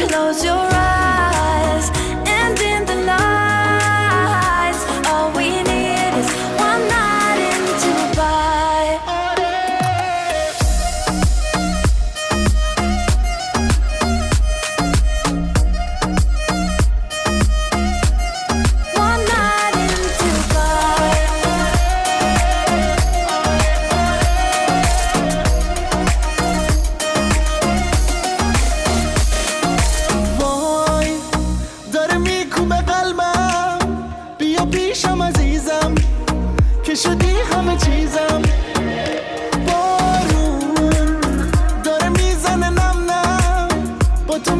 Close your eyes and in the lights, all we need is one night in Dubai. One night in Dubai. وای داره میکوبه قلبم، بیا پیشم عزیزم که شدی همه چیزم. بارون داره میزنه نم نم، با تو